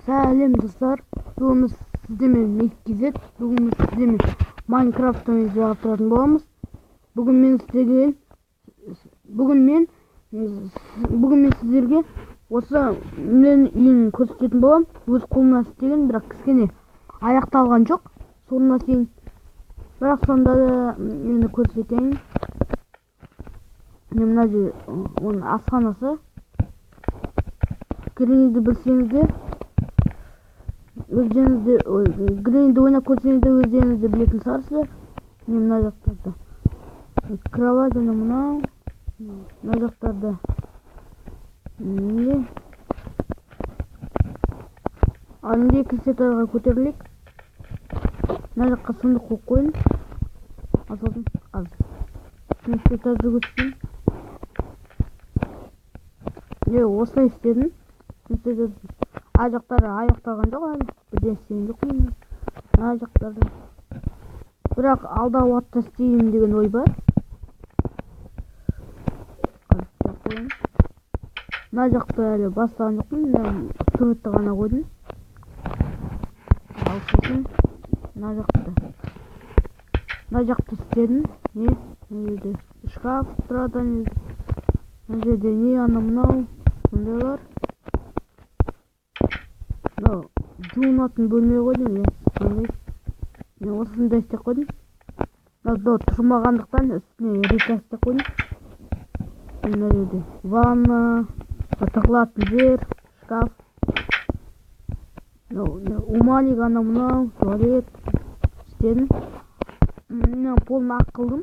Сәлем достар, бүгін сіздермен меккизет, бүгін сіздермен Майнкрафт ойнап жатыратын боламыз. Бүгін мен сіздерге осы мен үйін көрсететін болам. Өз қолымнан істеген, бірақ кішкене аяқталған жоқ. Соңына дейін. Бірақ сонда да мені көрсетейін. Мына жер оның асханасы. Гринді білсеңіздер, Гринді ойнап көрсеңіздер өздеріңізді білетін шығарсыздар. Мына жақтарда кровать, мынау мына жақтарда анда екінші этажға көтерілейік. Мына жаққа сундық қойып қойын. Асылдың аз екінші этажды көтерейін. Осылай істедім. Ар жақтары аяқталған жоқ әлі. Бірден істеген жоқпын. Мына жақтарда бірақ алдағы уақытта істеймін деген ой бар. Мына жақта әлі бастаған жоқпын. Суретті ғана қойдым. Ал сосын мына жақта істедім. Мына жерде шкаф тұрады. Мына жерде мынау сондайлар. Жуынатын бөлме қойдым. Мен осында істеп қойдым. Тұрмағандықтан үстіне река істеп қойдым. Мына жерде ванна, тығылатын жер, шкаф. Уманик мынау туалет істедім. Мен полын ақ қылдым.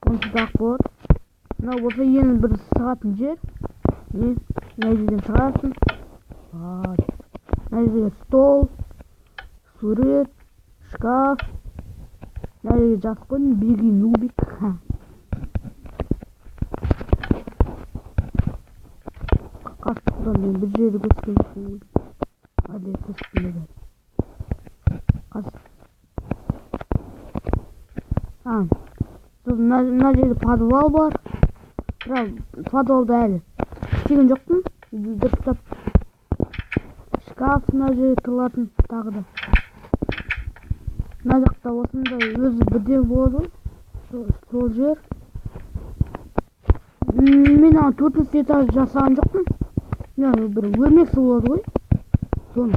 Онсыз ақ болады. Мынау болса ең бір шығатын жер. Мына жерден шығасың. Мына жерде стол, сурет, шкаф. Мына жерге жазып қойдым. Биги нубик. Қасықтан мен бір жерді көскен жоқпын. Әлі көскенде бәрі. Мына жерде подвал бар. Бірақ подвалда әлі істеген жоқпын. Дұрыстап шкаф мына жерде тұрылатын тағы да. Мына жақта осындай өзі бірден болады ғой. Сол жер. Мен төртінші этаж жасаған жоқпын. Бір өрмексі болады ғой. Соны.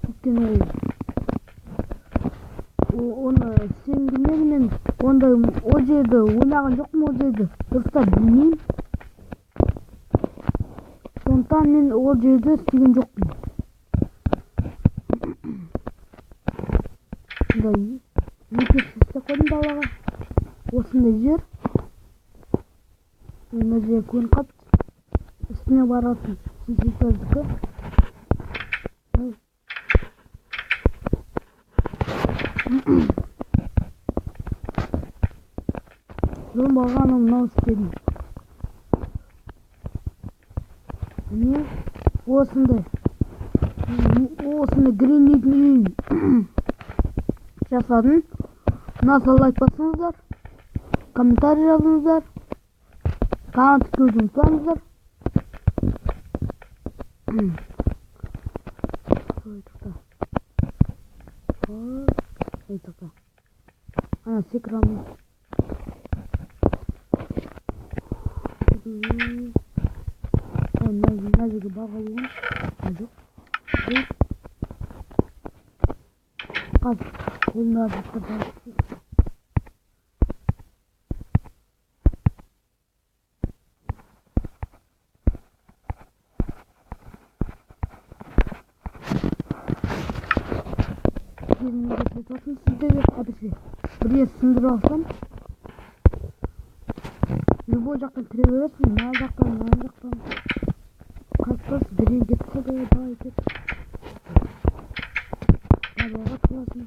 Өйткені оны сенгенмен мен ондай ол жерді ойлаған жоқпын, ол жерді дұрыстап білмеймін. Сондықтан мен ол жерді істеген жоқпын. Екінші істеп қойдым далаға. Осындай жер. Мына жер көн қап. Үстіне баратын сізікөздікі. Жон бағаны мынау істедім. Осындай гринейдің үйін жасадым. Ұнаса лайк басыңыздар, комментарий жазыңыздар, канал тіркеуді ұмытпаңыздар. Ана секірамын. Мына жерге бағалуын. Жоқ. Қазір қолына жақтырдан. Сіздерге әбісі бірге сындырып алсам, любой жақтан кіре бересің. Мына жақтан. Қасқас бірен кетсе де бай кет. Балаға тұрасың.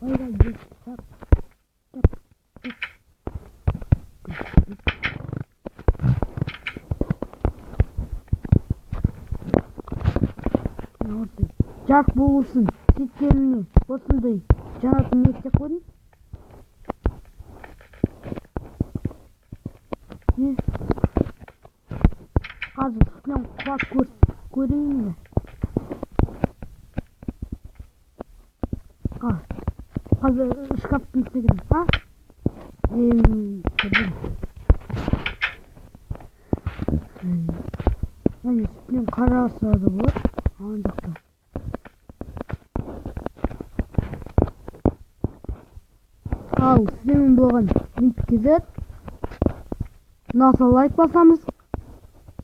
Байда ет. Тап. Жарық болсын. Сеттеріне осындай жанатын еттеп қойдым. Hazır üstünden kulak göreyim mi? Al. Hazır şkafın üstüne gidelim. Ha? Tabii. Yani üstünden kara sırada bu. Ancak da. Al sizin blogun link gezet. Nasıl like basamız.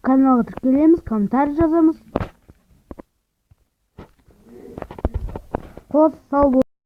Kanala tıklayalım, komentar yazamız. Hoş, sağ olun.